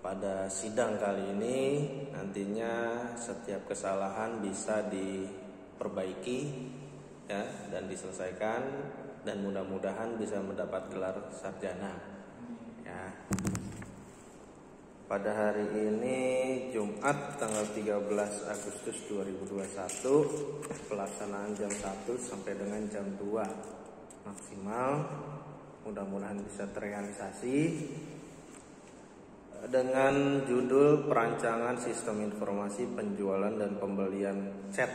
pada sidang kali ini nantinya setiap kesalahan bisa diperbaiki ya dan diselesaikan, dan mudah-mudahan bisa mendapat gelar sarjana ya. Pada hari ini Jumat tanggal 13 Agustus 2021, pelaksanaan jam 1 sampai dengan jam 2 maksimal. Mudah-mudahan bisa terrealisasi dengan judul perancangan sistem informasi penjualan dan pembelian chat.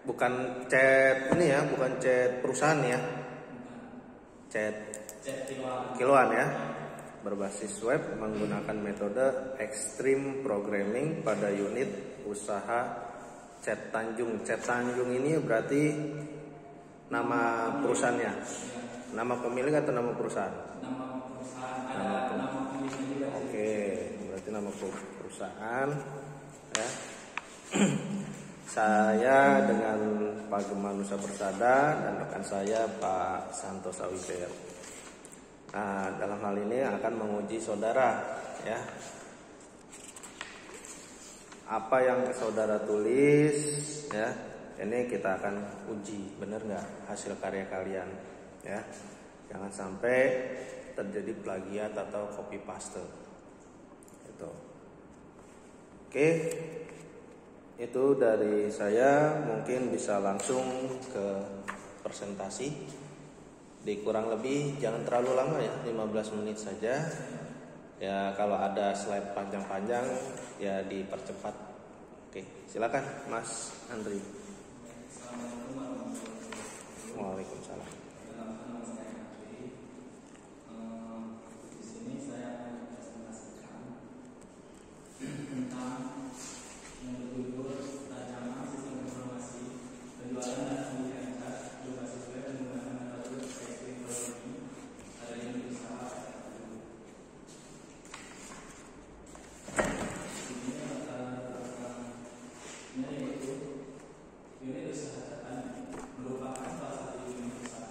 Bukan chat ini ya, bukan chat perusahaan ya. Chat kiloan ya. Berbasis web menggunakan metode extreme programming pada unit usaha Chat Tanjung. Chat Tanjung ini berarti nama perusahaannya. Nama pemilik atau nama perusahaan? Nama perusahaan. Ada nama pemiliknya juga. Oke, berarti nama perusahaan ya. Saya dengan Pak Gemanusa Persada dan rekan saya Pak Santosa Wijaya. Nah, dalam hal ini akan menguji saudara ya. Apa yang saudara tulis ya, ini kita akan uji benar nggak hasil karya kalian ya. Jangan sampai terjadi plagiat atau copy paste. Itu. Oke. Itu dari saya, mungkin bisa langsung ke presentasi. Di kurang lebih jangan terlalu lama ya, 15 menit saja. Ya kalau ada slide panjang-panjang ya dipercepat. Oke, silakan Mas Andri. Waalaikumsalam. Di sini saya akan presentasikan tentang yang berjudul rancangan sistem informasi penjualan dan pembelian cat berbasis web menggunakan metode extreme programming pada unit usaha. Ini yaitu unit usaha Chat Tanjung merupakan salah satu unit usaha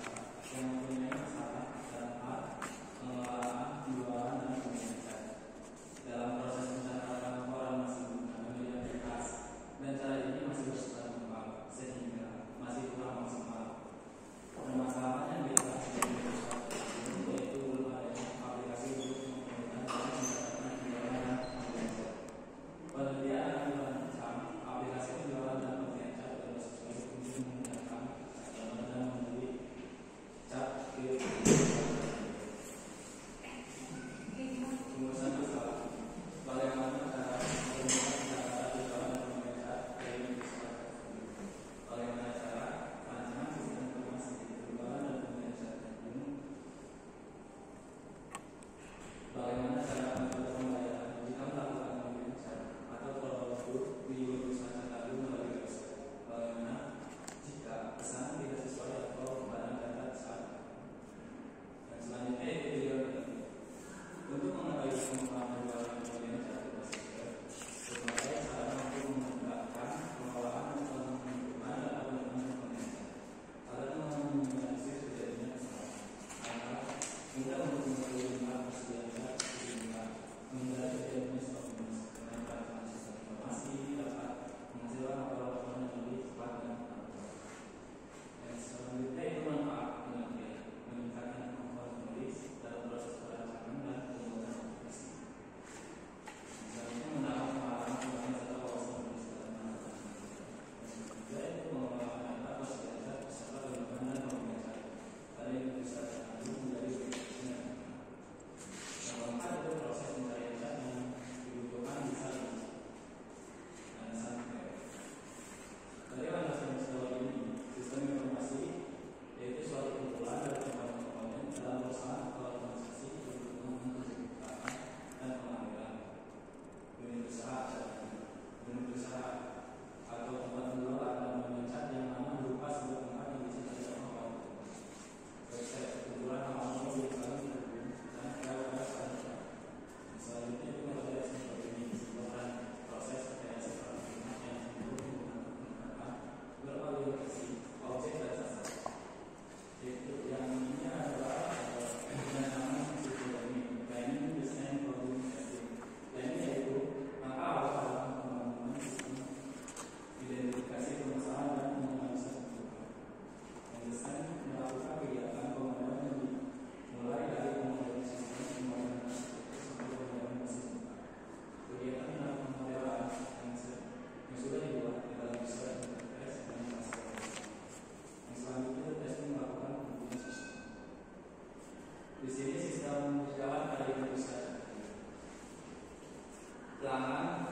pelanggan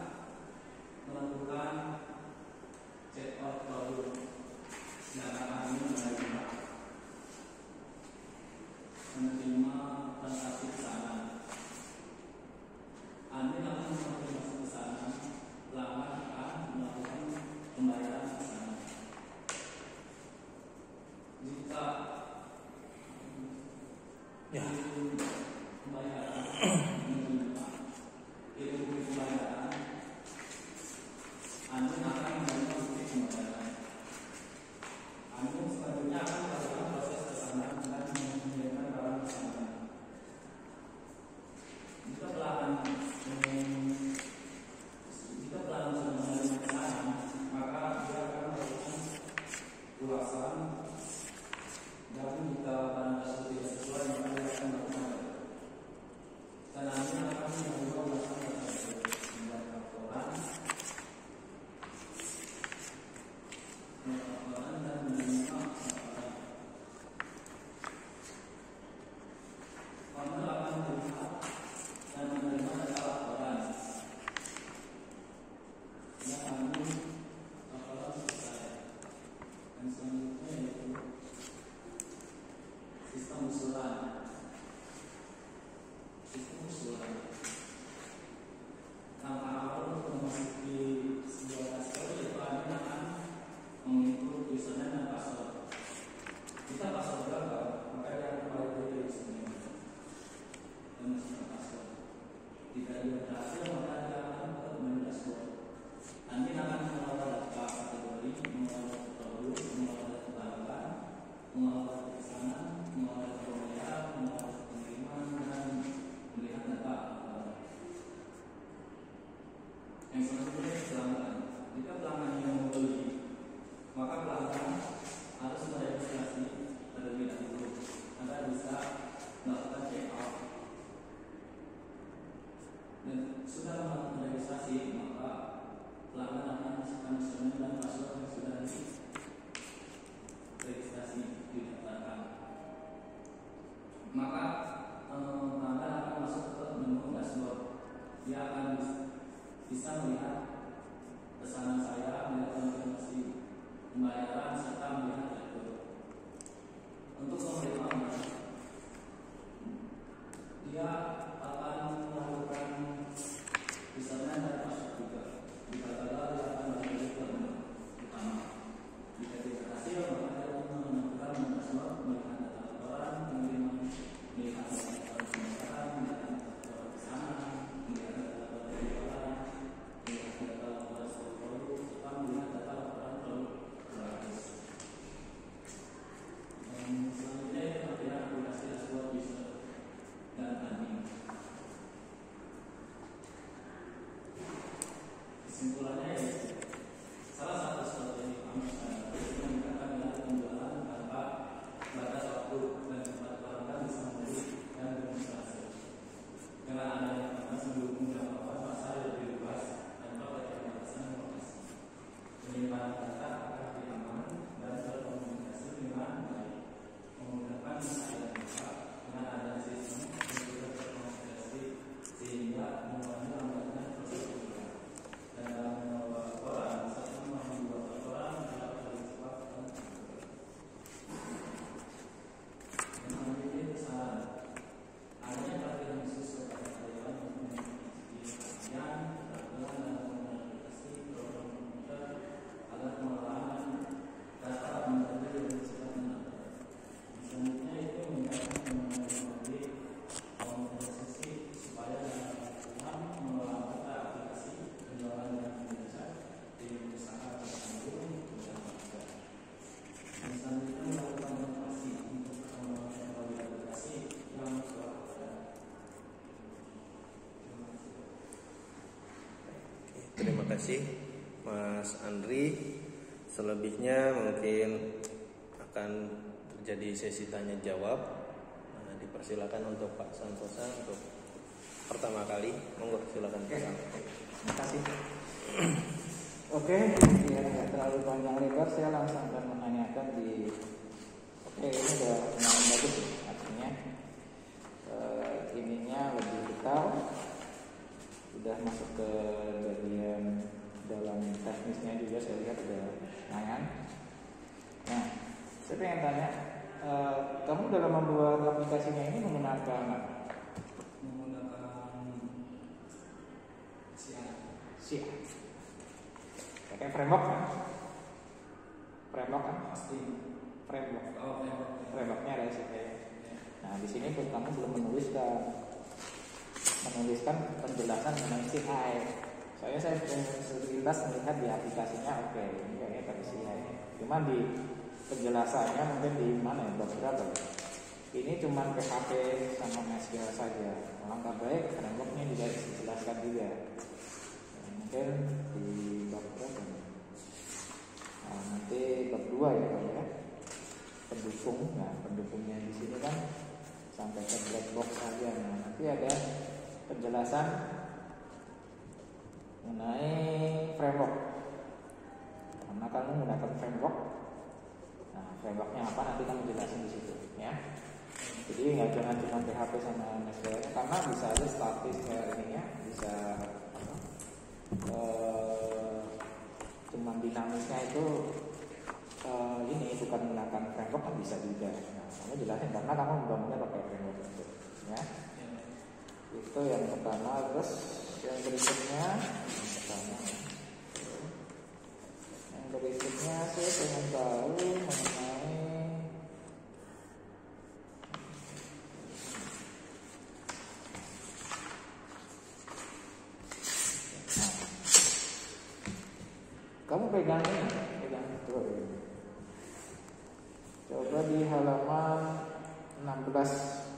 menentukan check out produk, sedangkan kami menerima transaksi pesanan. Admin akan mengonfirmasi pesanan, pelanggan akan melakukan pembayaran pesanan. Jika pembayaran menerima itu pembayaran, admin akan menerima bukti pembayaran. Admin selanjutnya akan melakukan proses pesanan dan mengirimkan barang pesanan. Jika pelanggan sudah menerima pesanan, maka dia akan melakukan ulasan, dan jika barang tersebut tidak sesuai, maka dia akan melakukan dan admin akan menerima ulasan tersebut, membuat laporan dan menerima laporan. Owner akan melihat dan menerima data laporan. Ya, admin laporan selesai. Dan selanjutnya yaitu sistem usulan. Sistem usulan. Langkah awal untuk memasuki sebuah dashboard yaitu admin akan menginput username dan password. Jika password gagal, maka dia akan kembali ke username dan masukkan password. Jika dia berhasil, maka dia akan ke menu dashboard. Admin akan mengelola data kategori, mengelola produk, mengelola data pelanggan, mengelola data pesanan, mengelola data pembayaran, mengelola data pengiriman, dan melihat data laporan. Yang selanjutnya pelanggan. Jika pelanggan yang membeli, maka pelanggan harus meregistrasi terlebih dahulu agar bisa melakukan check out. Dan sudah melakukan registrasi, maka pelanggan akan masukkan username dan password yang sudah registrasi didaftarkan. Maka pelanggan akan masuk ke menu dashboard. Dia akan bisa melihat pesanan saya, melihat konfirmasi pembayaran, serta melihat retur. Untuk menerima uang, dia akan melakukan username dan password juga. Jika gagal, dia akan kembali ke menu utama. Jika tidak berhasil, maka dia akan menentukan menu dashboard, melihat data laporan, pengiriman, melihat data laporan pembayaran, melihat data laporan pesanan, melihat data laporan penjualan, melihat data laporan stok produk, serta melihat data laporan produk gratis. Selanjutnya itu tampilan aplikasi dashboard user dan admin. Kesimpulannya yaitu salah satu strategi pemasaran itu meningkatkan nilai penjualan tanpa batas waktu dan cepat pelanggan bisa membeli dan demonstrasi. Dengan adanya panas mendukung jangkauan pasar lebih luas tanpa keterbatasan lokasi. Penyimpanan data akan lebih aman dan berkomunikasi dengan baik, memudahkan penilaian data dengan adanya sistem yang sudah terkonfigurasi sehingga mengurangi lambatnya proses penjualan. Dan dalam mengelola laporan, serta membuat laporan dapat lebih cepat dan akurat. Dan selanjutnya itu saran. Adanya pelatihan khusus kepada karyawan untuk mengikuti pelatihan, keterampilan dalam mengadaptasi program komputer agar pengelolaan data menjadi lebih cepat dan akurat. Selanjutnya itu meningkatkan pengembangan teknologi komposisi supaya dapat mengelola data aplikasi penjualan dan kinerja di usaha tersebut dan market. Dan selanjutnya melakukan inovasi untuk pengembangan teknologi aplikasi yang telah ada. Terima kasih Mas Andri. Selebihnya mungkin akan terjadi sesi tanya jawab. Dipersilakan untuk Pak Santosa untuk pertama kali. Monggo silakan. Terima kasih. Oke, biar nggak terlalu panjang lebar, saya langsung akan menanyakan di. Oke, ini udah lumayan bagus, artinya ininya lebih detail, sudah masuk ke bagian dalam teknisnya juga, saya lihat ada lumayan. Nah, saya pengen tanya, kamu dalam membuat aplikasinya ini menggunakan C. Pakai framework kan? Framework kan? Pasti. Framework. Oh, Frameworknya ada C. Nah, di sini pun kamu belum menuliskan penjelasan mengenai CI. Soalnya saya sekilas melihat di aplikasinya, oke, ini kayaknya pakai CI. Cuma di penjelasannya mungkin di mana ya, berapa ya? Ini cuma PHP sama MySQL saja. Alangkah baik frameworknya juga dijelaskan juga. Mungkin di bab berapa? Nah, nanti bab 2 ya, Pak ya. Pendukung. Nah, pendukungnya di sini kan sampai ke black box saja. Nah, nanti ada penjelasan mengenai framework. Karena kamu menggunakan framework. Nah, frameworknya apa nanti kamu jelasin di situ, ya. Jadi nggak jangan cuma PHP sama MySQL, karena bisa aja statis kayak ini ya, bisa cuma dinamisnya itu ini bukan menggunakan framework kan bisa juga. Nah, kamu jelasin karena kamu membangunnya pakai framework itu, ya. Itu yang pertama. Terus yang berikutnya, saya pengen tahu mengenai kamu pegang betul. Coba di halaman 16.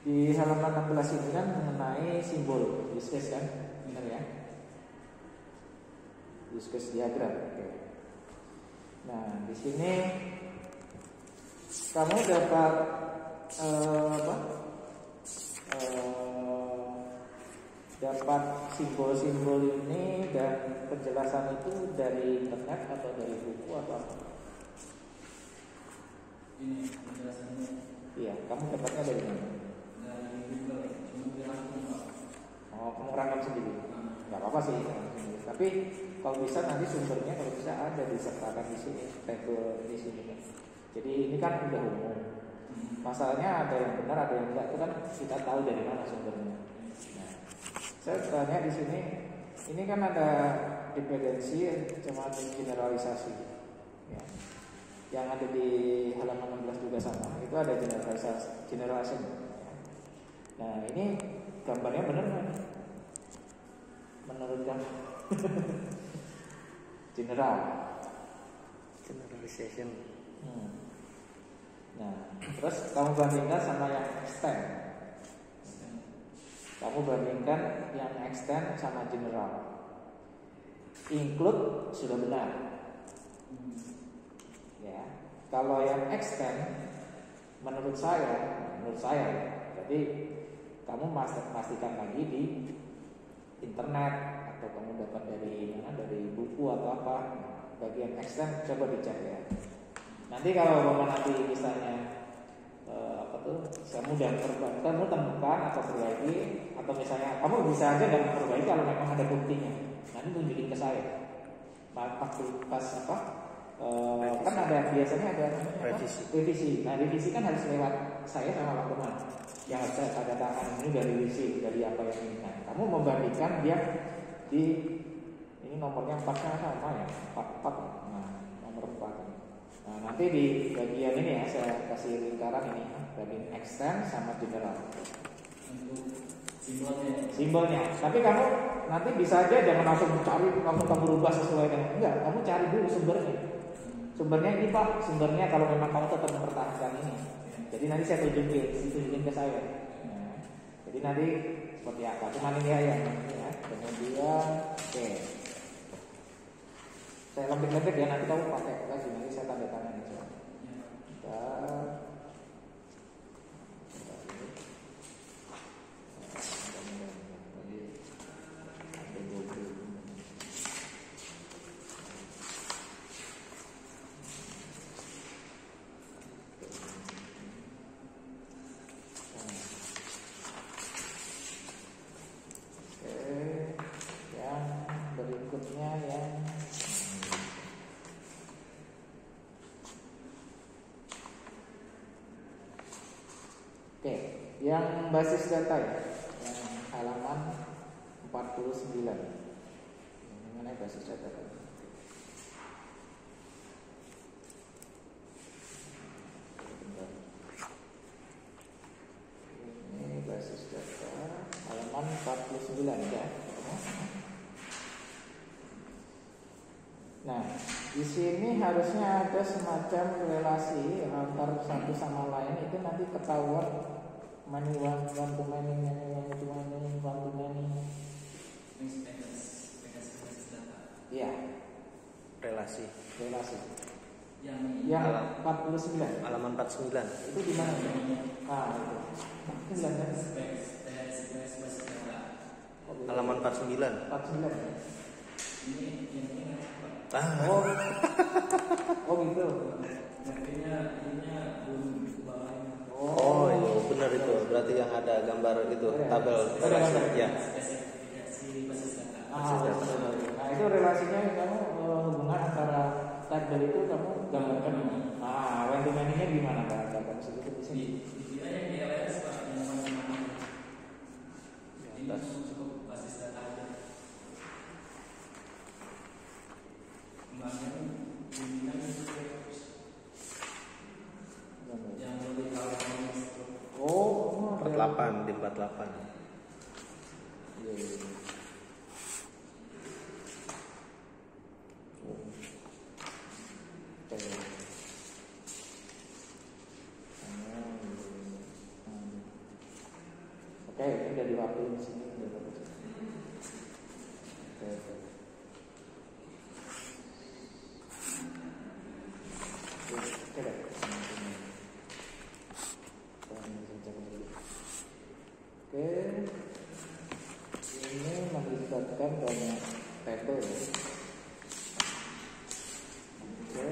Di halaman 16 ini kan mengenai simbol use case kan, benar ya? Use case diagram. Oke. Nah, di sini kamu dapat dapat simbol-simbol ini dan penjelasan itu dari internet atau dari buku atau apa? Ini penjelasannya. Iya, kamu dapatnya dari mana? Dari Google, cuma dirangkum Pak. Oh, kamu rangkum sendiri? Gak apa-apa sih, tapi kalau bisa nanti sumbernya kalau bisa ada disertakan di sini, tabel di sini. Jadi ini kan udah umum. Masalahnya ada yang benar, ada yang enggak, itu kan kita tahu dari mana sumbernya. Nah, saya tanya di sini, ini kan ada dependensi cuma generalisasi. Ya. Yang ada di halaman 16 juga sama, itu ada generalisasi. Nah, ini gambarnya benar nggak? Menurut kamu? Generalization. Nah, terus kamu bandingkan sama yang extend. Kamu bandingkan yang extend sama general. Include sudah benar. Ya, kalau yang extend, menurut saya, jadi kamu pastikan lagi di internet atau kamu dapat dari mana, dari buku atau apa. Bagian extend coba dicek ya. Nanti kalau nanti misalnya kamu temukan atau perbaiki, atau misalnya kamu bisa aja dan perbaiki kalau memang ada buktinya. Nanti tunjukin ke saya. Kan ada biasanya ada revisi. Nah, revisi kan harus lewat saya sama laporan yang harus saya tanda tangan ini dari revisi dari apa yang ini. Nah, kamu membandingkan dia di ini nomornya 4-nya sama ya, 44. Nah, nomor 4. Nah, nanti di bagian ini ya saya kasih lingkaran ini, bagian extend sama general. Untuk simbolnya. Tapi kamu nanti bisa aja jangan langsung cari, langsung kamu rubah sesuai dengan enggak. Kamu cari dulu sumbernya. Sumbernya ini Pak, sumbernya kalau memang kamu tetap mempertahankan ini. Jadi nanti saya tunjukin ke saya. Nah, jadi nanti seperti apa? Cuma ini ya. Kemudian, oke. Saya lempit-lempit ya, nanti kamu pakai lagi, nanti saya tanda tangan aja. Yang basis data ya, yang halaman 49. Mana basis data? Ini basis data halaman 49 ya. Nah, di sini harusnya ada semacam relasi antar satu sama lain, itu nanti ketahuan money one to many, one to many. Iya. Relasi. Yang 49. Halaman 49. Itu di mana? Ah, itu. 49 kan? Halaman 49. 49. Oh. Oh gitu. Oh, itu benar itu. Berarti yang ada gambar itu, tabel. Ya. Nah, itu relasinya kamu hubungan antara tabel itu kamu gambarkan. Nah, one to many-nya gimana Kak? Kamu sebut di sini. Oh, 48 di 48. Iya. Oke, udah diwakilin di sini. Ini melibatkan banyak tabel ya. Oke,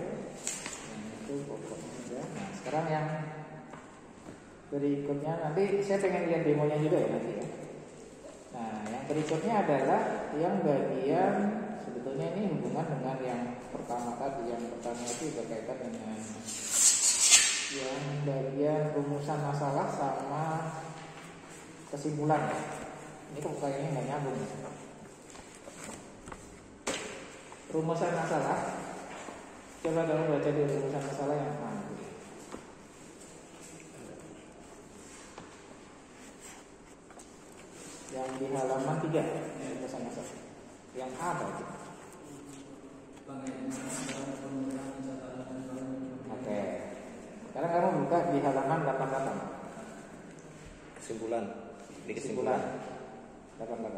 itu pokoknya. Nah, sekarang yang berikutnya nanti saya pengen lihat demonya juga ya nanti ya. Nah, yang berikutnya adalah yang bagian sebetulnya ini hubungan dengan yang pertama tadi. Yang pertama itu berkaitan dengan yang bagian rumusan masalah sama kesimpulan. Ini kok kayaknya nggak nyambung. Rumusan masalah. Coba kamu baca di rumusan masalah yang mana? Yang di halaman 3 rumusan masalah. Yang A apa itu? Oke. Sekarang kamu buka di halaman 88. Kesimpulan. Di kesimpulan. 88.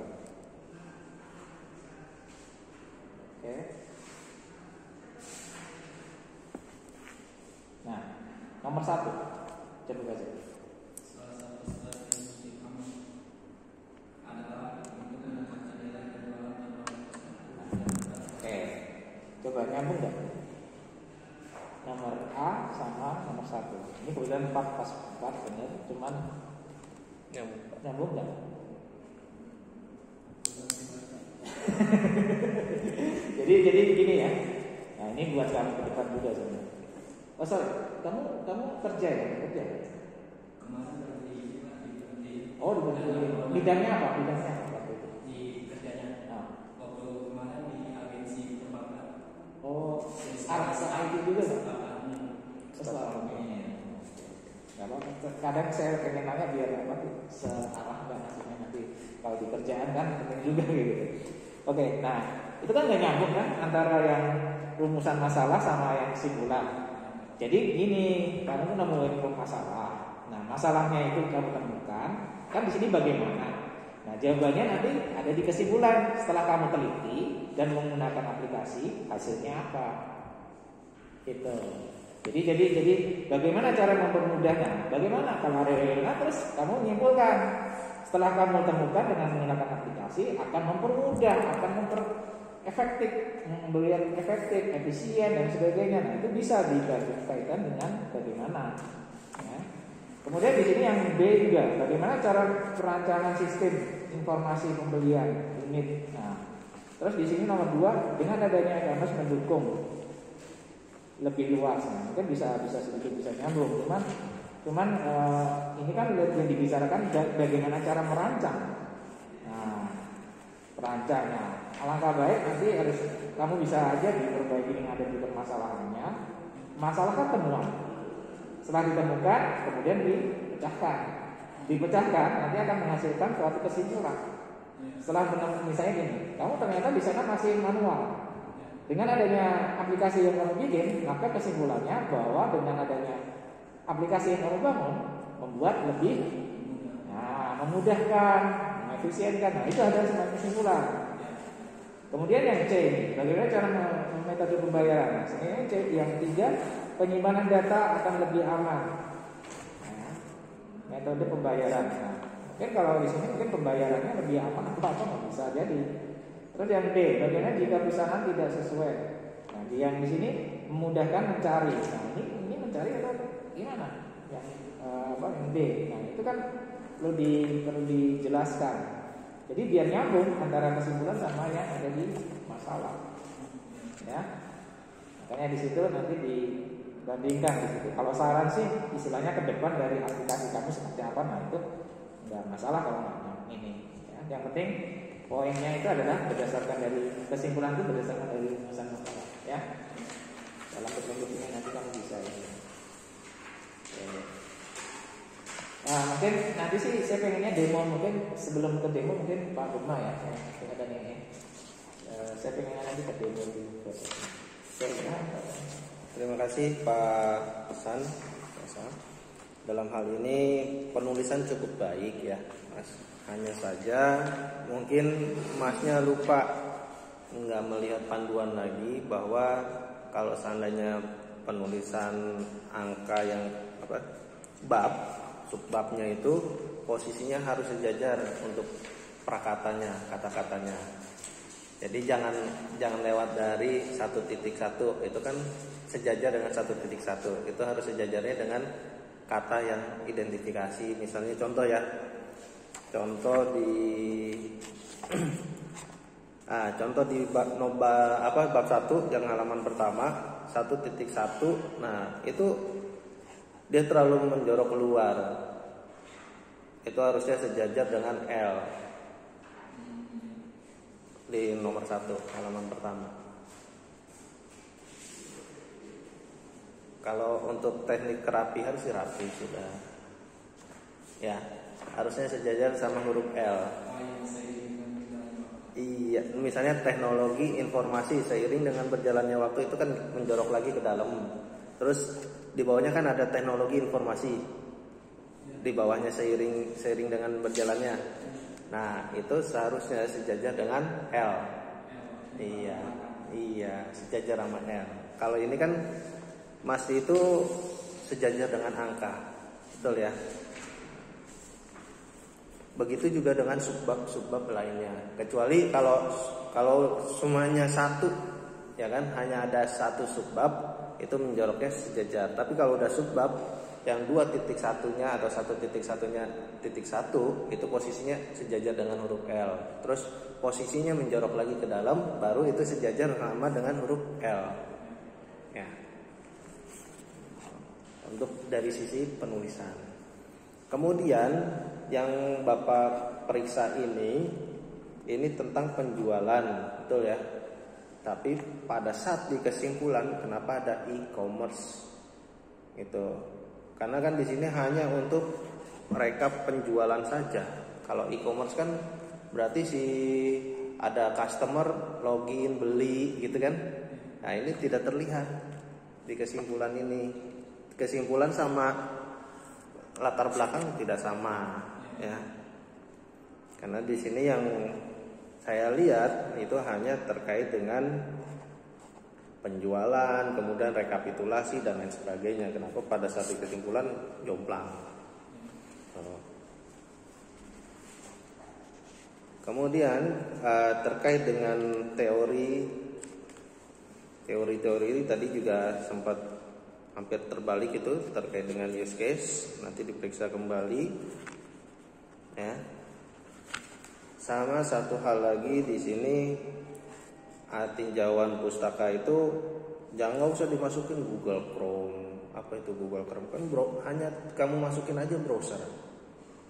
Oke. Nah, nomor 1. Coba baca. Oke. Coba nyambung enggak? Nomor A sama nomor 1. Ini kebetulan 4 pas 4 benar, cuman nyambung enggak? jadi begini ya. Nah, ini buat kamu ke depan juga sebenarnya. Oh sorry, kamu kerja ya? Kerja. Oh, di bidangnya apa? Bidangnya apa waktu itu? Di kerjanya. Nah. Waktu kemarin di agensi perbankan. Oh, arah ke IT juga nggak? Gak apa-apa. Kadang saya pengen nanya biar apa searah nggak maksudnya nanti kalau di kerjaan kan penting juga gitu. Oke, nah itu kan nggak nyambung kan antara yang rumusan masalah sama yang kesimpulan. Jadi gini, kamu nemuin masalah. Nah, masalahnya itu kamu temukan, kan di sini bagaimana? Nah, jawabannya nanti ada di kesimpulan. Setelah kamu teliti dan menggunakan aplikasi, hasilnya apa? Gitu. Jadi bagaimana cara mempermudahnya? Bagaimana kalau ada terus kamu menyimpulkan. Setelah kamu temukan dengan menggunakan aplikasi akan mempermudah, akan efektif, memberikan efektif, efisien dan sebagainya. Nah, itu bisa dikaitkan dengan bagaimana. Ya. Kemudian di sini yang B juga, bagaimana cara perancangan sistem informasi pembelian unit. Nah, terus di sini nomor 2, dengan adanya e-commerce mendukung lebih luas. Nah, mungkin bisa sedikit bisa nyambung, cuman Cuman ini kan yang dibicarakan bagaimana cara merancang. Nah, perancangnya. Alangkah baik nanti harus kamu bisa aja diperbaiki dengan ada di permasalahannya. Masalah kan temuan. Setelah ditemukan, kemudian dipecahkan. Dipecahkan nanti akan menghasilkan suatu kesimpulan. Setelah misalnya gini, kamu ternyata di sana masih manual. Dengan adanya aplikasi yang kamu bikin, maka kesimpulannya bahwa dengan adanya aplikasi yang kamu bangun membuat lebih, memudahkan, mengefisienkan. Nah, itu adalah sebuah kesimpulan. Kemudian yang C, bagaimana cara metode pembayaran? Ini C yang 3, penyimpanan data akan lebih aman. Nah, metode pembayaran. Nah, mungkin kalau di sini mungkin pembayarannya lebih aman atau nggak bisa jadi. Terus yang D, bagaimana jika perusahaan tidak sesuai? Nah, yang di sini memudahkan mencari. Nah, ini mencari atau gimana? Yang yang D. Nah, itu kan perlu dijelaskan. Jadi biar nyambung antara kesimpulan sama yang ada di masalah. Ya. Makanya di situ nanti dibandingkan di situ. Kalau saran sih istilahnya ke depan dari aplikasi kamu seperti apa, nah itu enggak masalah kalau nggak ini. Ya. Yang penting poinnya itu adalah berdasarkan dari kesimpulan itu berdasarkan dari rumusan masalah. Ya. Dalam petunjuk ini nanti kamu bisa ini. Ya. Nah, mungkin nanti sih saya pengennya demo, mungkin sebelum ke demo mungkin Pak Gema ya, ada ini. Saya pengennya nanti ke demo di Terima kasih Pak Hasan. Dalam hal ini penulisan cukup baik ya, Mas. Hanya saja mungkin Masnya lupa nggak melihat panduan lagi bahwa kalau seandainya penulisan angka yang subbabnya itu posisinya harus sejajar untuk prakatanya, kata-katanya. Jadi jangan lewat dari 1.1, itu kan sejajar dengan 1.1. Itu harus sejajarnya dengan kata yang identifikasi. Misalnya contoh ya. Contoh di bab 1 yang halaman pertama 1.1. Nah, itu dia terlalu menjorok keluar. Itu harusnya sejajar dengan L di nomor 1 halaman pertama. Kalau untuk teknik kerapihan sih rapi sudah. Ya, harusnya sejajar sama huruf L. Iya, misalnya teknologi informasi seiring dengan berjalannya waktu itu kan menjorok lagi ke dalam. Terus di bawahnya kan ada teknologi informasi. Di bawahnya seiring dengan berjalannya. Nah, itu seharusnya sejajar dengan L. Iya, sejajar sama L. Kalau ini kan masih itu sejajar dengan angka. Betul ya? Begitu juga dengan subbab lainnya. Kecuali kalau semuanya satu, ya kan, hanya ada satu subbab, itu menjoroknya sejajar. Tapi kalau udah subbab yang 2.1-nya atau 1.1-nya titik 1 itu posisinya sejajar dengan huruf L. Terus posisinya menjorok lagi ke dalam, baru itu sejajar sama dengan huruf L. Ya. Untuk dari sisi penulisan. Kemudian yang Bapak periksa ini tentang penjualan, betul ya? Tapi pada saat di kesimpulan kenapa ada e-commerce? Itu karena kan di sini hanya untuk rekap penjualan saja. Kalau e-commerce kan berarti ada customer login beli gitu kan. Nah, ini tidak terlihat di kesimpulan ini. Kesimpulan sama latar belakang tidak sama ya. Karena di sini yang saya lihat itu hanya terkait dengan penjualan, kemudian rekapitulasi dan lain sebagainya. Kenapa pada saat kesimpulan jomplang? Kemudian terkait dengan teori ini tadi juga sempat hampir terbalik itu terkait dengan use case. Nanti diperiksa kembali ya. Sama satu hal lagi di sini, tinjauan pustaka itu jangan usah dimasukin Google Chrome Apa itu Google Chrome? Kan hanya kamu masukin aja browser.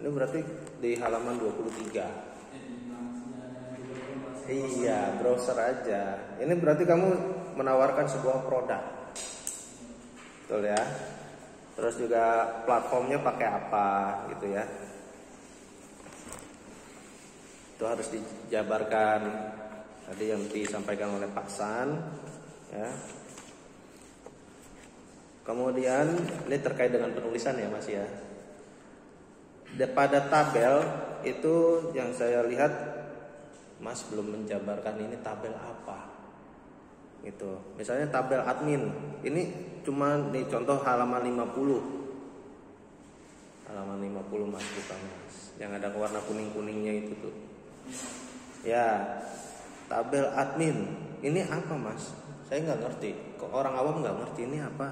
Ini berarti di halaman 23. Iya, browser aja. Ini berarti kamu menawarkan sebuah produk. Betul ya? Terus juga platformnya pakai apa gitu ya. Itu harus dijabarkan. Tadi yang disampaikan oleh Pak San ya. Kemudian ini terkait dengan penulisan ya Mas ya. Pada tabel itu yang saya lihat Mas belum menjabarkan ini tabel apa gitu. Misalnya tabel admin. Ini cuma nih contoh halaman 50. Halaman 50 Mas, bukan Mas. Yang ada warna kuning-kuningnya itu tuh. Ya, tabel admin. Ini apa Mas? Saya nggak ngerti. Kok orang awam nggak ngerti ini apa?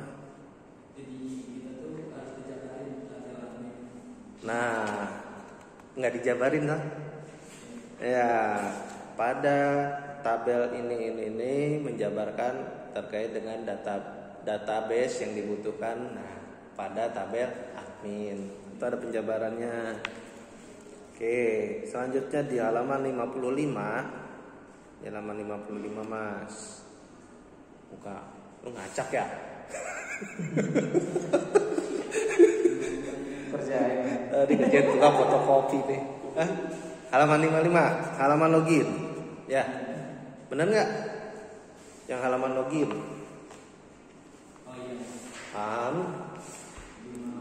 Jadi kita tuh harus dijabarin tabel admin. Nah, nggak dijabarin kan? Ya, pada tabel ini menjabarkan terkait dengan database yang dibutuhkan. Nah, pada tabel admin itu ada penjabarannya. Oke, selanjutnya di halaman 55. Di halaman 55 Mas. Buka, lu ngacak ya? Percaya. Dikerjain tukang fotokopi nih. Halaman 55, halaman login. Ya. Benar nggak? Yang halaman login. Oh iya. Paham?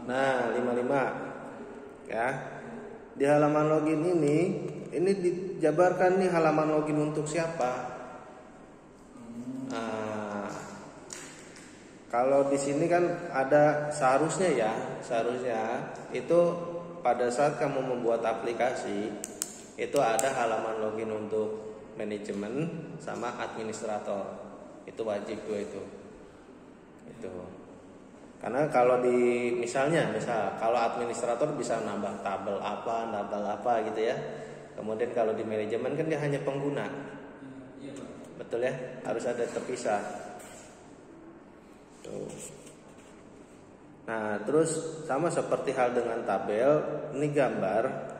Nah, 55. Ya. Di halaman login ini dijabarkan nih halaman login untuk siapa? Nah, kalau di sini kan ada seharusnya itu pada saat kamu membuat aplikasi itu ada halaman login untuk manajemen sama administrator. Itu wajib tuh itu. Karena kalau misal kalau administrator bisa nambah tabel apa gitu ya. Kemudian kalau di manajemen kan dia hanya pengguna. Iya, Pak. Betul ya? Harus ada terpisah. Tuh. Nah, terus sama seperti hal dengan tabel, ini gambar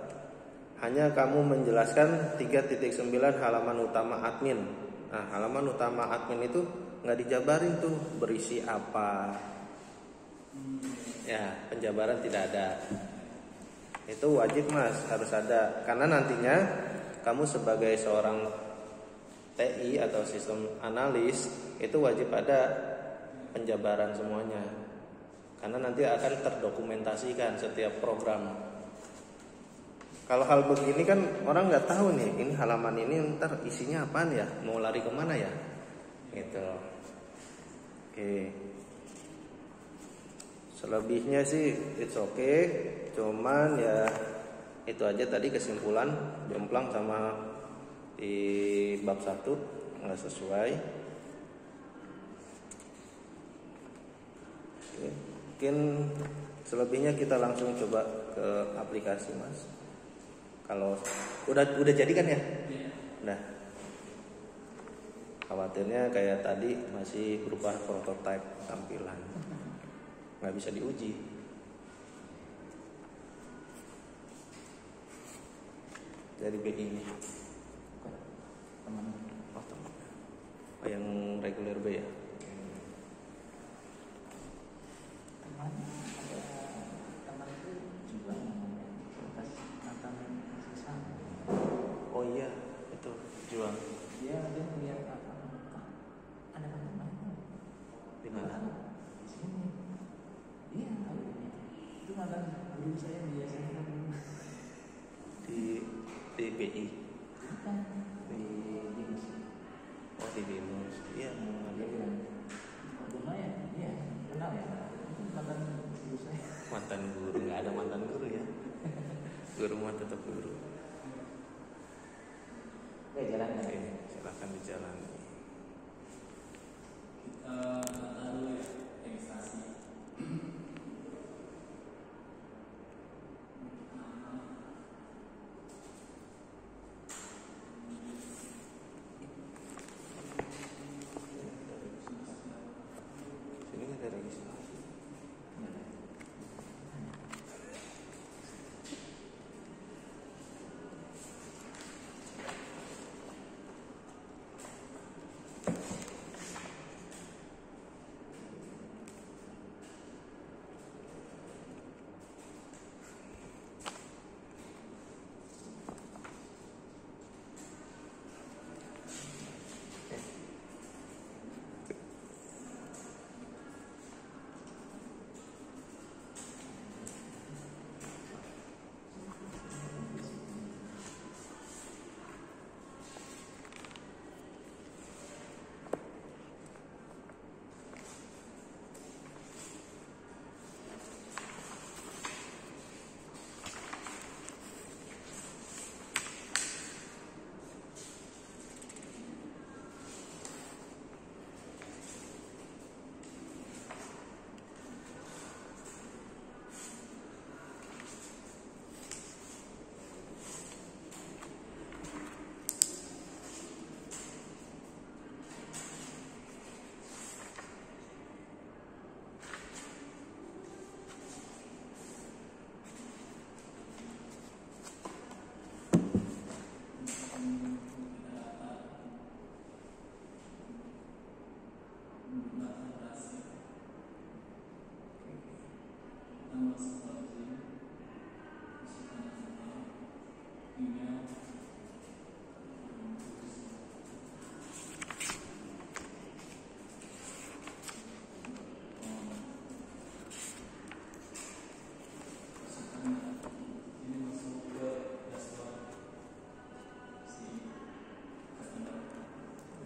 hanya kamu menjelaskan 3.9 halaman utama admin. Nah, halaman utama admin itu nggak dijabarin tuh berisi apa. Ya, penjabaran tidak ada. Itu wajib Mas, harus ada. Karena nantinya kamu sebagai seorang TI atau sistem analis itu wajib ada penjabaran semuanya. Karena nanti akan terdokumentasikan setiap program. Kalau hal begini kan orang nggak tahu nih, ini halaman ini ntar isinya apaan ya, mau lari kemana ya, gitu. Oke. Selebihnya sih it's okay, cuman ya itu aja tadi kesimpulan jomplang sama di bab 1 nggak sesuai. Oke. Mungkin selebihnya kita langsung coba ke aplikasi Mas. Kalau udah jadi kan ya? Udah. Khawatirnya kayak tadi masih berupa prototipe tampilan, nggak bisa diuji. Dari BI ini. Oh, yang reguler B ya? Oh iya, itu juang. Dia melihat apa? Ada teman Di mana? di sini. Iya, itu mantan guru saya biasanya Di BI. bukan di Binus. Oh di Binus. Iya, ada. Lumayan, iya, kenal ya. Itu mantan guru saya. Mantan guru, nggak ada mantan guru ya. Guru mah tetap guru. Oke, jalan. Oke, silakan dijalani. Kita data dulu ya, registrasi. Sini kan ada registrasi.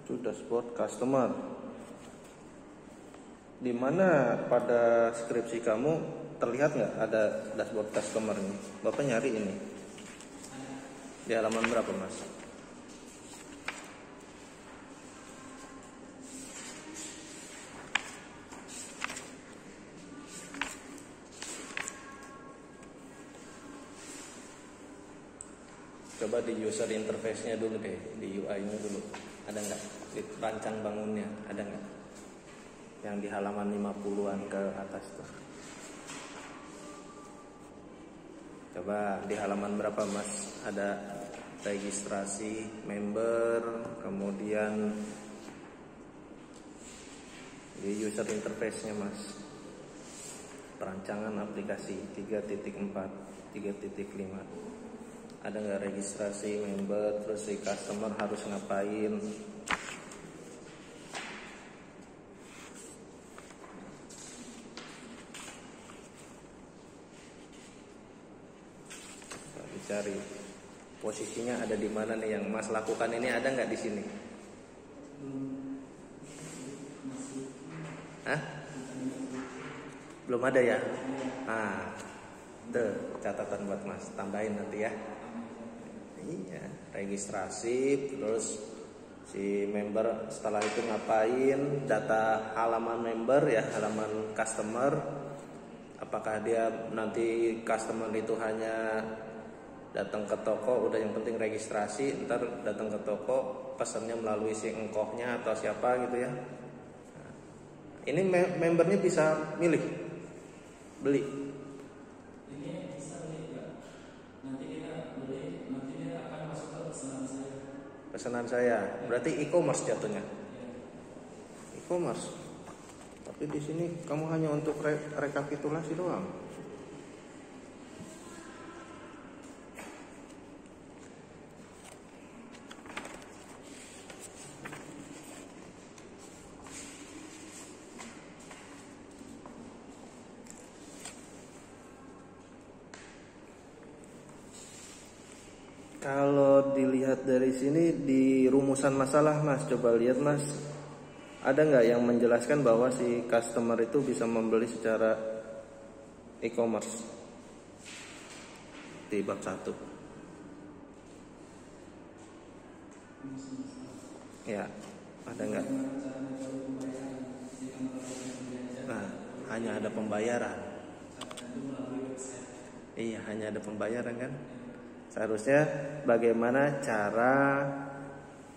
Itu dashboard customer. Di mana pada skripsi kamu terlihat nggak ada dashboard customer ini? Bapak nyari ini. Di halaman berapa, Mas? Coba di user interface-nya dulu deh, di UI-nya dulu. Ada nggak? Di rancang bangunnya, ada nggak? Yang di halaman 50-an ke atas tuh. Coba di halaman berapa, Mas? Ada registrasi member, kemudian di user interface-nya, Mas. Perancangan aplikasi 3.4, 3.5. Ada nggak registrasi member, terus si customer harus ngapain? Dicari posisinya ada di mana nih yang Mas lakukan ini, ada nggak di sini? Hah? Belum ada ya? Ah, tuh catatan buat Mas, tambahin nanti ya. Iya, registrasi, terus si member setelah itu ngapain, data halaman member ya, halaman customer. Apakah dia nanti customer itu hanya datang ke toko, udah yang penting registrasi, ntar datang ke toko pesannya melalui si engkohnya atau siapa gitu ya. Nah, ini membernya bisa milih beli. Ini bisa beli nggak? Nanti kita beli, nanti dia akan masuk ke pesanan saya. Berarti e-commerce jatuhnya. E-commerce. Tapi di sini kamu hanya untuk rekapitulasi doang. Kalau dilihat dari sini di rumusan masalah, Mas, coba lihat, Mas. Ada nggak yang menjelaskan bahwa si customer itu bisa membeli secara e-commerce di bab 1? Ya, ada nggak? Nah, hanya ada pembayaran. Iya, hanya ada pembayaran kan? Seharusnya bagaimana cara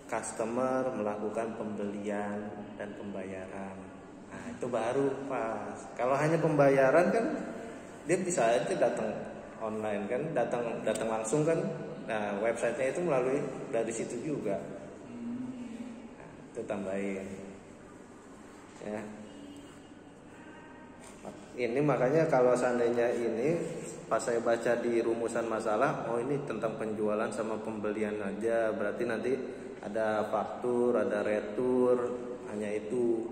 customer melakukan pembelian dan pembayaran. Nah, itu baru pas. Kalau hanya pembayaran kan dia bisa aja datang online kan, datang langsung kan. Nah, websitenya itu melalui dari situ juga. Nah, itu tambahin. Ya. Ini makanya kalau seandainya ini pas saya baca di rumusan masalah, oh ini tentang penjualan sama pembelian aja, berarti nanti ada faktur, ada retur, hanya itu.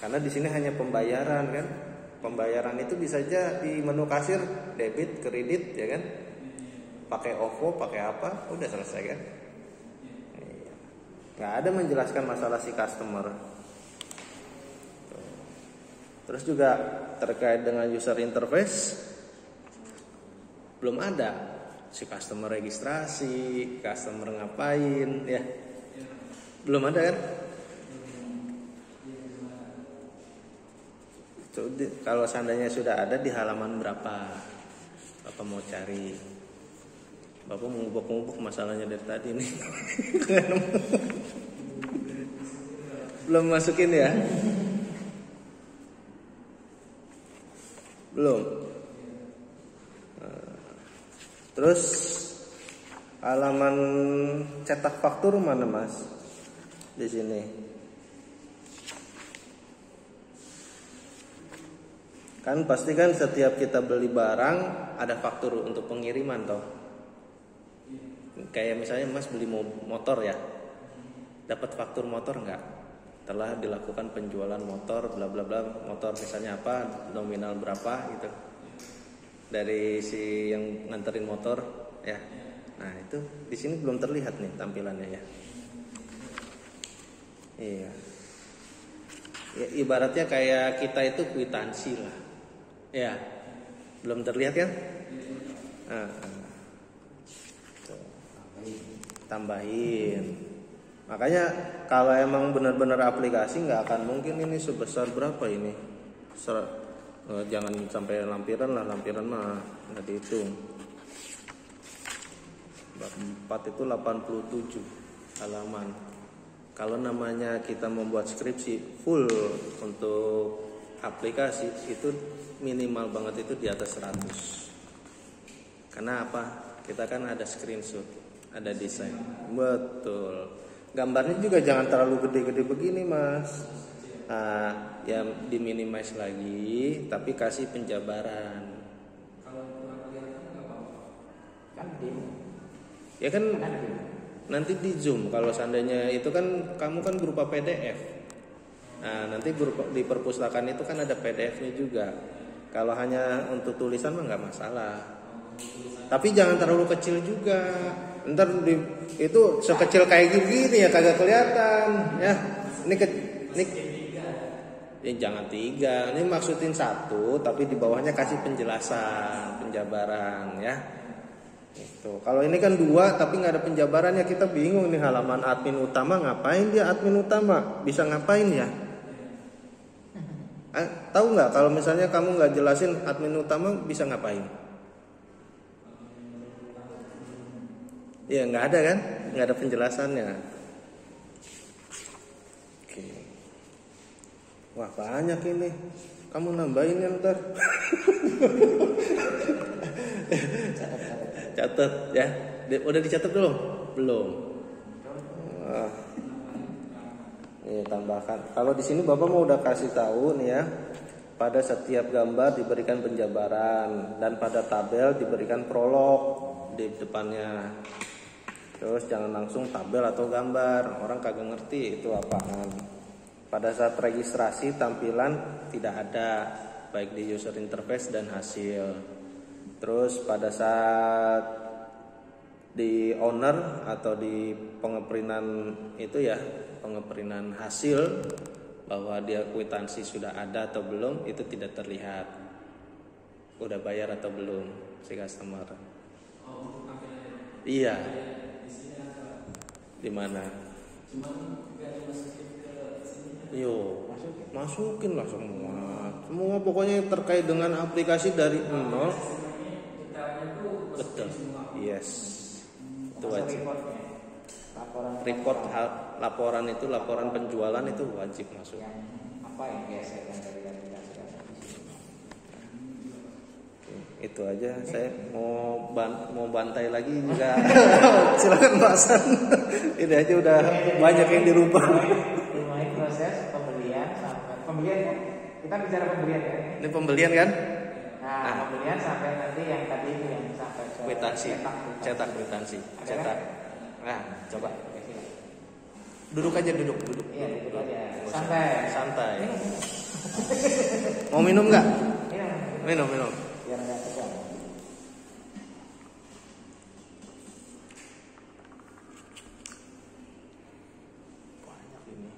Karena di sini hanya pembayaran kan. Pembayaran itu bisa aja di menu kasir debit, kredit ya kan. Pakai OVO, pakai apa, udah selesai kan. Nggak ada menjelaskan masalah si customer. Terus juga terkait dengan user interface belum ada si customer registrasi, customer ngapain ya. Belum ada kan? Kalau seandainya sudah ada di halaman berapa? Bapak mau cari. Bapak ngubuk-ngubuk masalahnya dari tadi nih. Belum masukin ya? Belum. Terus halaman cetak faktur mana, Mas? Di sini. Kan pasti kan setiap kita beli barang ada faktur untuk pengiriman toh. Kayak misalnya Mas beli motor ya. Dapat faktur motor enggak? Telah dilakukan penjualan motor bla bla bla, motor misalnya apa, nominal berapa gitu dari si yang nganterin motor ya. Nah itu di sini belum terlihat nih tampilannya ya. Iya. Ya, ibaratnya kayak kita itu kwitansi lah. Ya. Belum terlihat kan? Tambahin. Makanya kalau emang benar-benar aplikasi nggak akan mungkin ini sebesar berapa ini. Jangan sampai lampiran lah, lampiran mah nggak dihitung. Bab 4 itu 87 halaman. Kalau namanya kita membuat skripsi full untuk aplikasi itu minimal banget itu di atas 100. Karena apa? Kita kan ada screenshot, ada desain. Betul. Gambarnya juga jangan terlalu gede-gede begini, Mas. Nah, ya diminimize lagi, tapi kasih penjabaran. Kalau kurang kelihatan nggak apa-apa. Kan dim. Ya kan nanti di zoom. Kalau seandainya itu kan kamu kan berupa PDF. Nah, nanti di perpustakaan itu kan ada PDF-nya juga. Kalau hanya untuk tulisan mah nggak masalah. Tapi jangan terlalu kecil juga. Ntar itu sekecil kayak gini ya kagak kelihatan ya. Ini jangan 3. Ini maksudin 1, tapi di bawahnya kasih penjelasan, penjabaran ya. Itu. Kalau ini kan 2 tapi nggak ada penjabarannya, kita bingung nih halaman admin utama ngapain dia admin utama? Bisa ngapain ya? Tahu nggak kalau misalnya kamu nggak jelasin admin utama bisa ngapain? Ya nggak ada kan, nggak ada penjelasannya. Oke. Wah banyak ini, kamu nambahin ya ntar. Catat ya, udah dicatat belum? Belum. Ini tambahkan. Kalau di sini Bapak mau udah kasih tahu nih ya, pada setiap gambar diberikan penjabaran dan pada tabel diberikan prolog di depannya. Terus jangan langsung tabel atau gambar, orang kagak ngerti itu apaan. Pada saat registrasi tampilan tidak ada, baik di user interface dan hasil. Terus pada saat di owner atau di pengeprintan itu ya, pengeprintan hasil bahwa dia kwitansi sudah ada atau belum itu tidak terlihat. Udah bayar atau belum si customer. Iya. Di mana? Yo, masukin lah semua. Semua pokoknya terkait dengan aplikasi dari nol. Betul. Yes. Itu wajib. Laporan itu laporan penjualan itu wajib masuk. Apa yang geser dari aplikasi? Itu aja, saya mau bantai lagi juga. Silakan Pak Hasan. Ini aja udah banyak yang dirubah. Mulai proses pembelian sampai pembelian kan? Kita bicara pembelian ya. Ini pembelian kan? Nah, pembelian sampai nanti yang tadi itu yang sampai kwitansi, cetak kwitansi, cetak. Nah, coba. Duduk aja, duduk. Iya, duduk aja. Santai. Mau minum nggak? Minum. Biar nggak tegang. Banyak ini.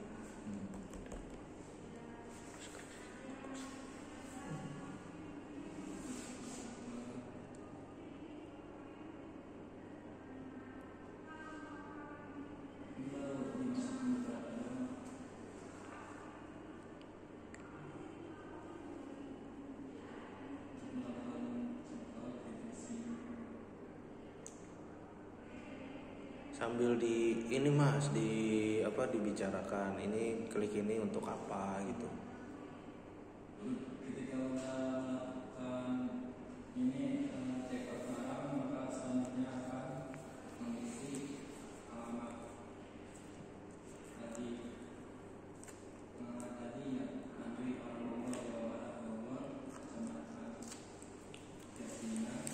Sambil ini Mas dibicarakan ini klik ini untuk apa gitu. Ketika melakukan ini cek barang maka selanjutnya akan mengisi alamat tadi yang Andri Parlowo Jawa Barat Bogor Kecamatan Jatinan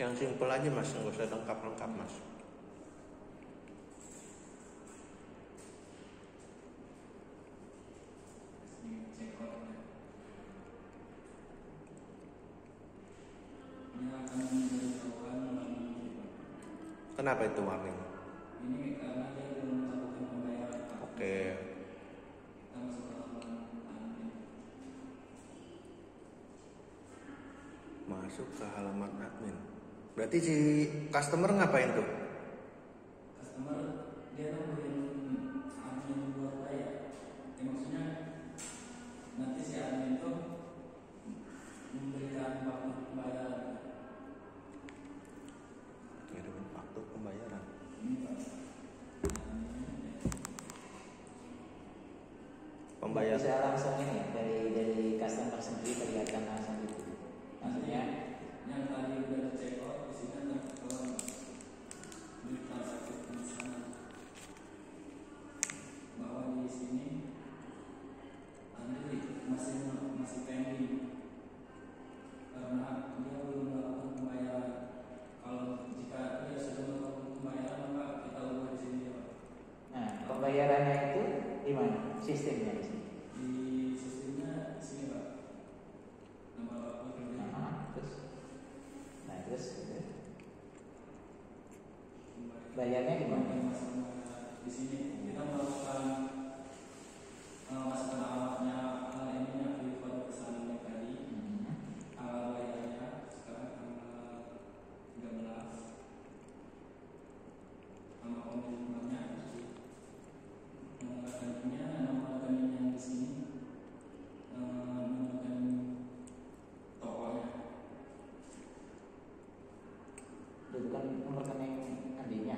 Yang simple aja mas, nggak usah lengkap-lengkap mas. Kenapa itu warning? Ini karena dia belum melakukan pembayaran. Oke. Kita masuk ke halaman admin. Masuk ke halaman admin. Berarti si customer ngapain tuh? Customer dia nungguin admin buat bayar. Maksudnya nanti si admin tuh memberikan waktu pembayaran. Kirim waktu pembayaran. Pembayar. Bisa langsung ini ya, dari customer sendiri kelihatan langsung gitu. Maksudnya Yang tadi udah check out di sini ada di transaksi pemesanan bahwa di sini Andri masih pending karena dia belum melakukan pembayaran. Kalau jika dia sudah melakukan pembayaran maka kita ubah di sini ya. nah, pembayarannya itu di mana? Sistemnya di sini. Di sistemnya di sini Pak. Nama Bapak kerja. Terus gitu. Bayarnya di mana? Di sini kita melakukan masukkan alamatnya, ininya di kode pesanannya tadi, tanggal bayarnya sekarang tanggal 13, nama pemiliknya, nomor rekeningnya yang di sini, nomor rekening tokonya. Itu bukan nomor rekening Andinya.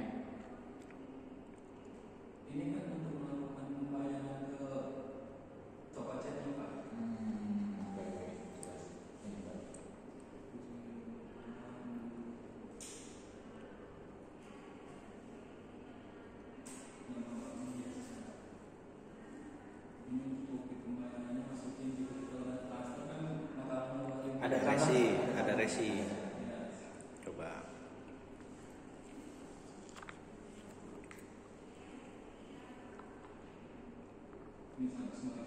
Ini kan untuk melakukan pembayaran ke toko catnya Pak. Ini untuk pembayarannya masukin di transfer kan bakal ngeluarin Ada resi. Coba. ini semua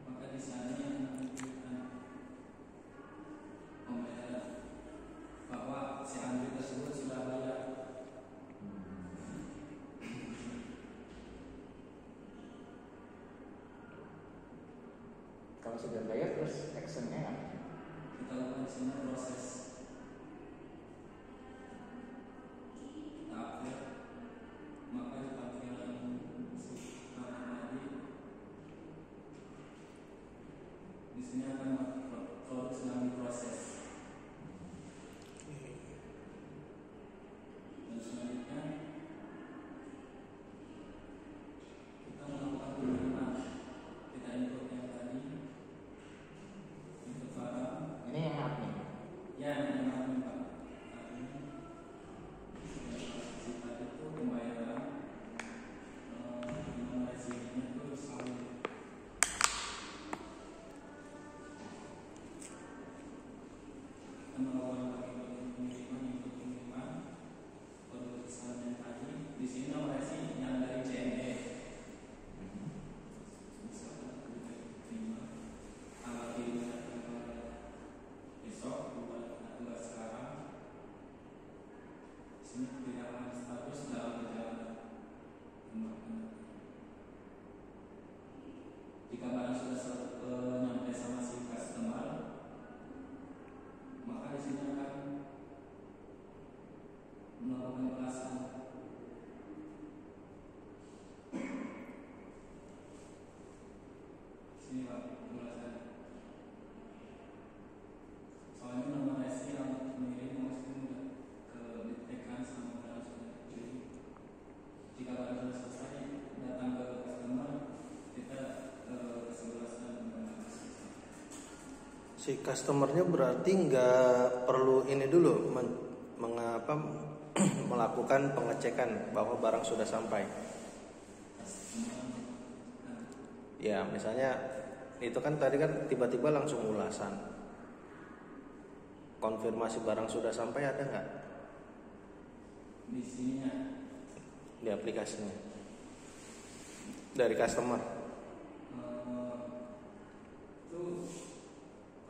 maka di sana yang menunjukkan pembayaran bahwa si Andri tersebut sudah bayar. Kalau sudah bayar terus actionnya apa? Kita lakukan di sini proses. Kita update maka di tampilan si tadi di sini akan produk sedang diproses. Dan selanjutnya kita melakukan pengiriman. Kita input yang tadi, input barang. Ini yang admin. Ya, yang admin Pak. Admin. Si tadi itu pembayaran. Nomor rekeningnya itu saldo. Kita melakukan pengiriman, kode pesan yang tadi. Di sini nomor rekening yang dari CNE. Misalkan terima tanggal kirimnya besok, bukan sekarang. Sini tidak status dalam perjalanan. Jika barang sudah nyampe sama si customer, maka di sini akan melakukan balasan. Sini Pak, balasan. Soalnya nomor resi yang mengirim maksudnya ke ditekan sama barang sudah dikirim. Jika barang sudah selesai datang ke customer, kita kesebelasan dengan Si customernya berarti nggak perlu ini dulu mengapa melakukan pengecekan bahwa barang sudah sampai. Ya misalnya Itu kan tadi kan tiba-tiba langsung ulasan. Konfirmasi barang sudah sampai ada nggak Di sininya di aplikasinya dari customer? itu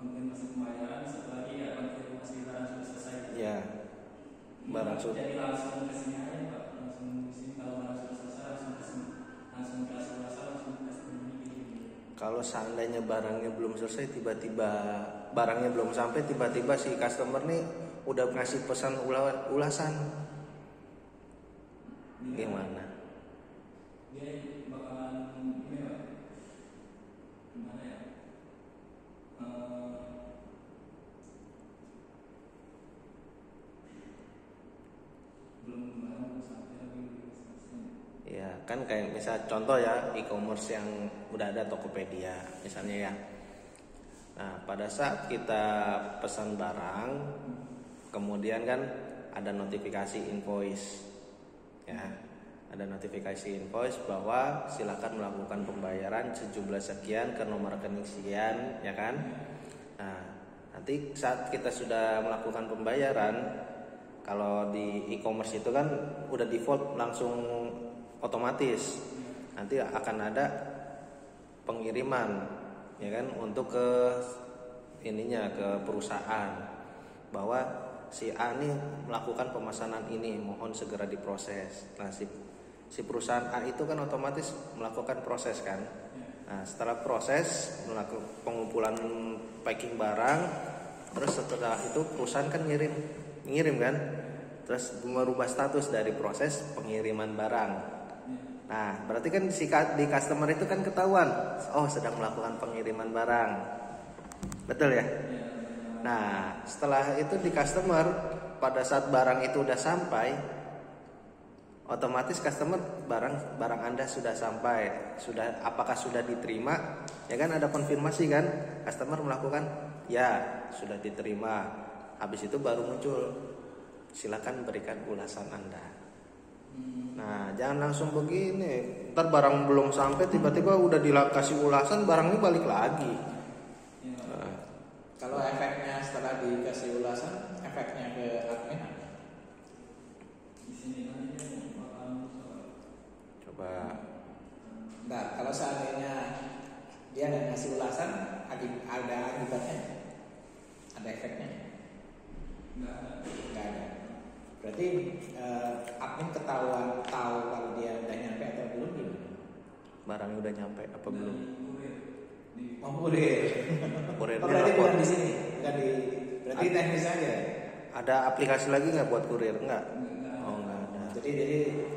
konfirmasi pembayaran setelah konfirmasi barang sudah selesai. Ya, barang sudah. Jadi langsung ke sini aja Pak, langsung di sini kalau barang sudah selesai langsung ke sini, langsung kasih ulasan, langsung kasih ini. Kalau seandainya barangnya belum selesai, tiba-tiba barangnya belum sampai, tiba-tiba si customer nih udah ngasih pesan ulasan, gimana? Dia bakalan ini Pak, gimana ya? Belum sampai lagi selesai. Ya kan kayak misal contoh ya e-commerce yang udah ada Tokopedia misalnya ya. Nah pada saat kita pesan barang, kemudian kan ada notifikasi invoice, ya ada notifikasi invoice bahwa silakan melakukan pembayaran sejumlah sekian ke nomor rekening sekian, ya kan? Nah nanti saat kita sudah melakukan pembayaran, kalau di e-commerce itu kan udah default langsung otomatis, nanti akan ada pengiriman, ya kan, untuk ke ininya ke perusahaan bahwa si A nih melakukan pemesanan ini, mohon segera diproses. Nah si perusahaan A itu kan otomatis melakukan proses kan. Nah setelah proses melakukan pengumpulan packing barang, terus setelah itu perusahaan kan ngirim kan, terus merubah status dari proses pengiriman barang. Nah berarti kan di customer itu kan ketahuan, oh sedang melakukan pengiriman barang, betul ya? Nah setelah itu di customer, pada saat barang itu udah sampai, otomatis customer barang Anda sudah sampai, apakah sudah diterima, ya kan ada konfirmasi kan, customer melakukan ya sudah diterima, habis itu baru muncul silakan berikan ulasan Anda. Nah jangan langsung begini, ntar barang belum sampai tiba-tiba udah dikasih ulasan, barangnya balik lagi. Kalau efeknya setelah dikasih ulasan, efeknya ke admin apa? Di sini nanti bakalan Coba. Nah, kalau seandainya dia nggak ngasih ulasan, ada akibatnya, ada efeknya? nggak ada. Nggak ada. Berarti admin tahu kalau dia udah nyampe atau belum gimana? Barangnya udah nyampe apa belum? Kurir. Berarti bukan di sini, bukan di. Berarti teknis aja. Ada aplikasi lagi nggak buat kurir? Enggak. Oh nggak ada. Jadi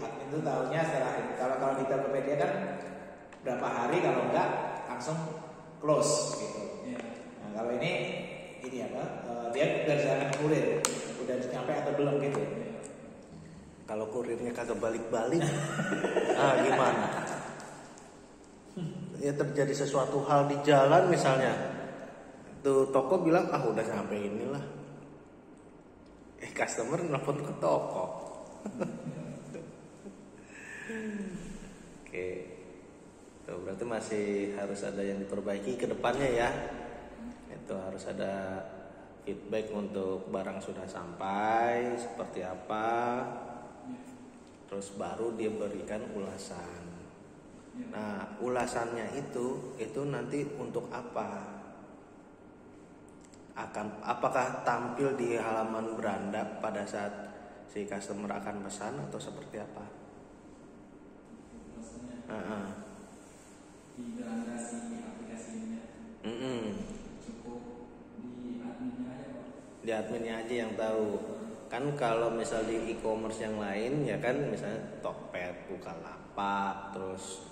admin itu tahunya setelah itu. Kalau di Tokopedia kan berapa hari, kalau enggak langsung close gitu. Nah kalau ini apa? Dia berdasarkan kurir, udah nyampe atau belum gitu. Kalau kurirnya kagak balik-balik, gimana? Ya terjadi sesuatu hal di jalan misalnya, tuh toko bilang udah sampai inilah, customer nelfon ke toko. Oke, tuh berarti masih harus ada yang diperbaiki ke depannya ya. Itu harus ada feedback untuk barang sudah sampai seperti apa, terus baru dia berikan ulasan. Nah ulasannya itu nanti untuk apa? Apakah tampil di halaman beranda pada saat si customer akan pesan atau seperti apa? Di beranda si aplikasinya. Cukup di adminnya aja Pak. Di adminnya aja yang tahu. Kan kalau misal di e-commerce yang lain ya kan, misalnya Tokped, Bukalapak, terus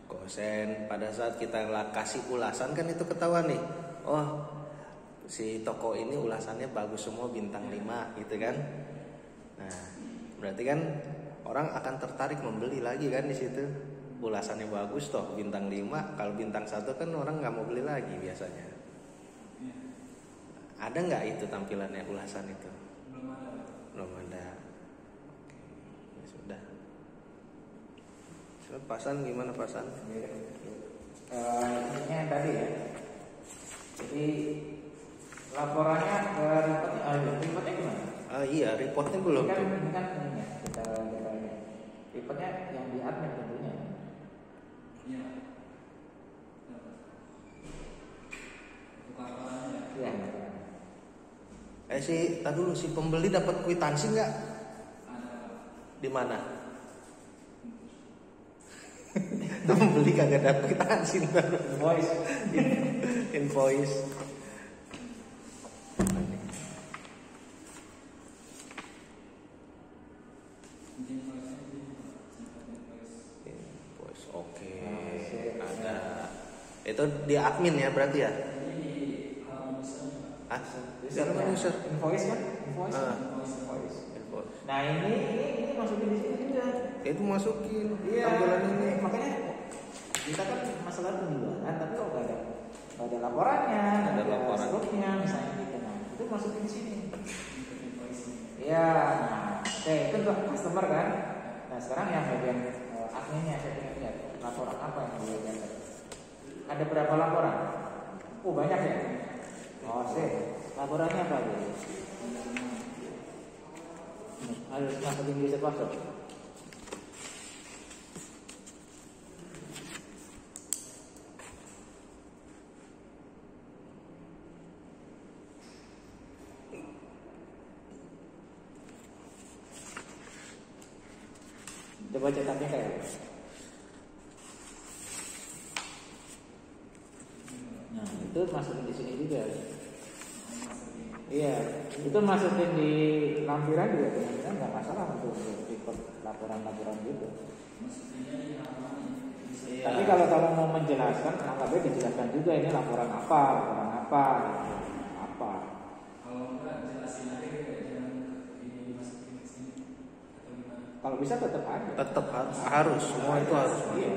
Gosen, pada saat kita kasih ulasan kan itu ketahuan nih, oh si toko ini ulasannya bagus semua bintang 5 gitu kan. Nah berarti kan orang akan tertarik membeli lagi kan di situ, ulasannya bagus toh bintang 5. Kalau bintang 1 kan orang nggak mau beli lagi biasanya. Ada nggak itu tampilannya ulasan itu? Belum ada. Oke, ya sudah. Pasan gimana pasan? ini yang tadi ya. Jadi laporannya ke reportnya gimana? Iya, reportnya belum tuh. Ini kan ini ya, kita ini. Reportnya yang di admin tentunya. Iya. Laporannya. Iya. Tadi dulu si pembeli dapat kwitansi nggak? Ada. Di mana? Pembeli kagak dapat kwitansi. Voice. Invoice. Invoice, oke. Ada. Itu di admin ya berarti ya? User. Invoice kan? Invoice. Nah ini masukin di sini juga. Itu masukin Iya. tampilan ini. Makanya kita kan masalah penjualan, tapi kalau nggak ada laporannya, nggak Ada laporan. struknya misalnya gitu, nah itu masukin di sini. Iya. Nah, oke itu untuk customer kan. Nah sekarang yang bagian adminnya saya ingin lihat laporan apa yang dia dapat. Ada berapa laporan? Oh banyak ya. Oh sih. Laporannya apa aja? Harus masukin user password. Coba cetaknya kayak apa? Nah itu masukin di sini juga. Iya, itu masukin di lampiran juga benar-benar nggak masalah untuk report laporan-laporan gitu. Iya. Tapi kalau kamu mau menjelaskan, anggapnya dijelaskan juga ini laporan apa gitu. Apa. Kalau enggak jelasin aja jangan ini masukin ke sini atau gimana? Kalau bisa tetap aja. Tetap harus, semua itu harus. Iya.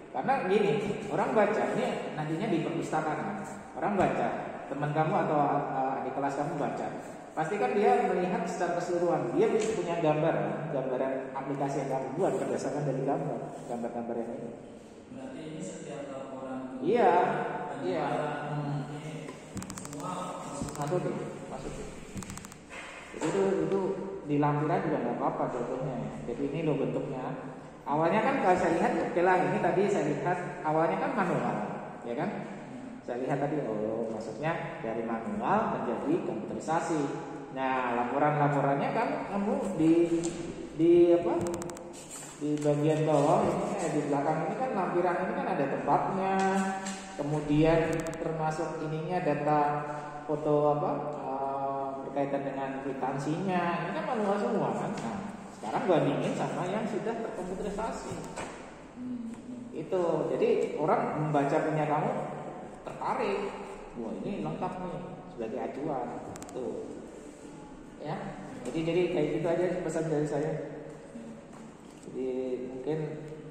Karena gini, orang baca ini nantinya di perpustakaan. Orang baca, teman kamu atau adik kelas kamu baca, pasti kan dia melihat secara keseluruhan. Dia punya gambaran aplikasi yang kamu buat berdasarkan dari gambar-gambar yang ini. Berarti ini setiap laporan. Iya. Semua Masukin. Jadi itu di lampiran juga nggak apa-apa contohnya. Jadi ini loh bentuknya. Awalnya kan kalau saya lihat, oke lah ini tadi saya lihat awalnya kan manual, ya kan? Saya lihat tadi, maksudnya dari manual menjadi komputerisasi. Nah, laporannya kan kamu di apa? Di bagian bawah ini, di belakang ini kan lampiran ini kan ada tempatnya. Kemudian termasuk ininya data foto berkaitan dengan kwitansinya. Ini kan manual semua kan. Nah, sekarang bandingin sama yang sudah terkomputerisasi. Itu, jadi orang membaca punya kamu tertarik, wah ini lengkap nih sebagai acuan, tuh, ya. Jadi kayak gitu aja pesan dari saya. Jadi mungkin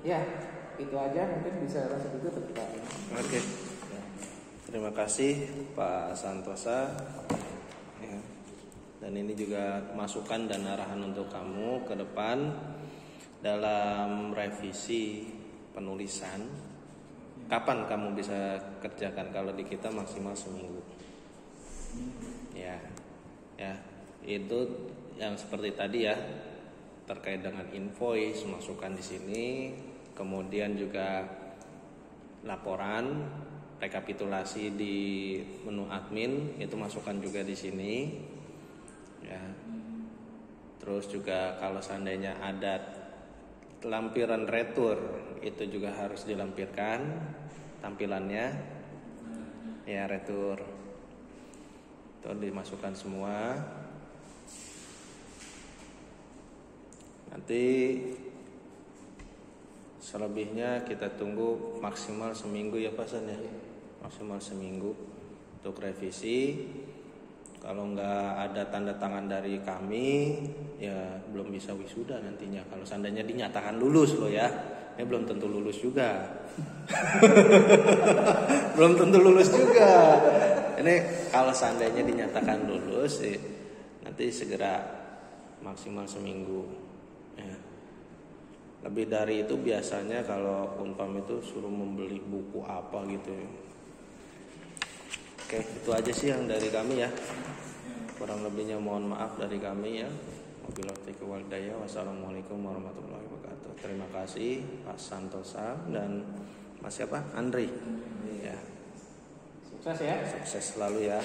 ya itu aja, mungkin bisa langsung ditutup Pak. Oke. Ya. Terima kasih Pak Santosa. Ya. Dan ini juga masukan dan arahan untuk kamu ke depan dalam revisi penulisan. Kapan kamu bisa kerjakan? Kalau di kita maksimal seminggu. Ya, itu yang seperti tadi ya, terkait dengan invoice masukkan di sini, kemudian juga laporan, rekapitulasi di menu admin itu masukkan juga di sini. Ya, terus juga kalau seandainya ada lampiran retur itu juga harus dilampirkan tampilannya, ya retur itu dimasukkan semua. Nanti selebihnya kita tunggu maksimal seminggu ya Pak San ya, maksimal seminggu untuk revisi. Kalau nggak ada tanda tangan dari kami, ya belum bisa wisuda nantinya. Kalau seandainya dinyatakan lulus loh ya, ini belum tentu lulus juga. Belum tentu lulus juga. Ini kalau seandainya dinyatakan lulus, nanti segera maksimal seminggu. Ya. Lebih dari itu biasanya kalau Unpam itu suruh membeli buku apa gitu. Oke, itu aja sih yang dari kami ya. Kurang lebihnya mohon maaf dari kami ya. Wabillahi taufiq wal hidayah. Wassalamualaikum warahmatullahi wabarakatuh. Terima kasih Pak Santosa dan Mas siapa? Andri. Ya. Sukses ya. Sukses selalu ya.